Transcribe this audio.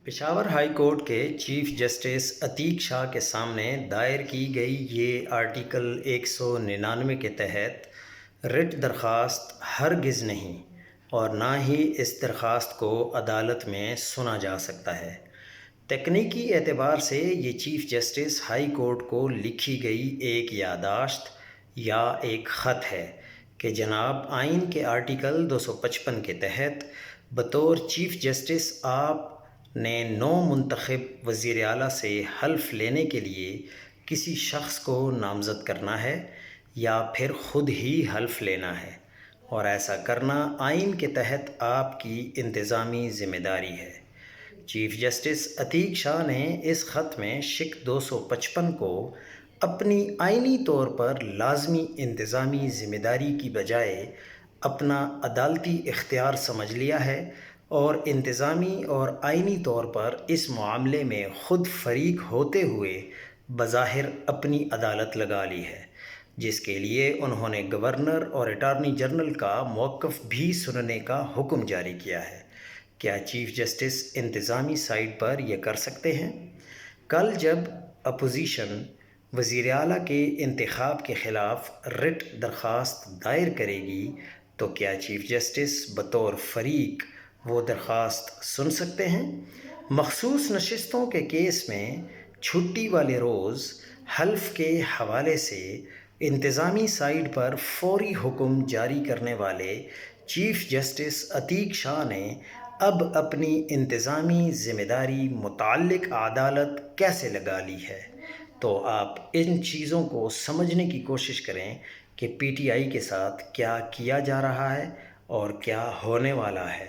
Peshawar high court کے chief justice Atiq شاہ کے سامنے دائر کی گئی یہ آرٹیکل 199 کے تحت رٹ درخواست ہرگز نہیں اور نہ ہی اس درخواست کو عدالت میں سنا جا سکتا ہے۔ تکنیکی اعتبار سے یہ چیف جسٹس ہائی کورٹ کو لکھی گئی ایک یادداشت یا ایک خط ہے کہ جناب آئین کے آرٹیکل 255 کے تحت بطور چیف جسٹس آپ نے نو منتخب وزیر اعلیٰ سے حلف لینے کے لیے کسی شخص کو نامزد کرنا ہے یا پھر خود ہی حلف لینا ہے، اور ایسا کرنا آئین کے تحت آپ کی انتظامی ذمہ داری ہے۔ چیف جسٹس عتیق شاہ نے اس خط میں شق 255 کو اپنی آئینی طور پر لازمی انتظامی ذمہ داری کی بجائے اپنا عدالتی اختیار سمجھ لیا ہے اور انتظامی اور آئینی طور پر اس معاملے میں خود فریق ہوتے ہوئے بظاہر اپنی عدالت لگا لی ہے، جس کے لیے انہوں نے گورنر اور اٹارنی جنرل کا موقف بھی سننے کا حکم جاری کیا ہے۔ کیا چیف جسٹس انتظامی سائٹ پر یہ کر سکتے ہیں؟ کل جب اپوزیشن وزیر اعلیٰ کے انتخاب کے خلاف رٹ درخواست دائر کرے گی تو کیا چیف جسٹس بطور فریق وہ درخواست سن سکتے ہیں؟ مخصوص نشستوں کے کیس میں چھٹی والے روز حلف کے حوالے سے انتظامی سائٹ پر فوری حکم جاری کرنے والے چیف جسٹس عتیق شاہ نے اب اپنی انتظامی ذمہ داری متعلق عدالت کیسے لگا لی ہے؟ تو آپ ان چیزوں کو سمجھنے کی کوشش کریں کہ پی ٹی آئی کے ساتھ کیا کیا جا رہا ہے اور کیا ہونے والا ہے۔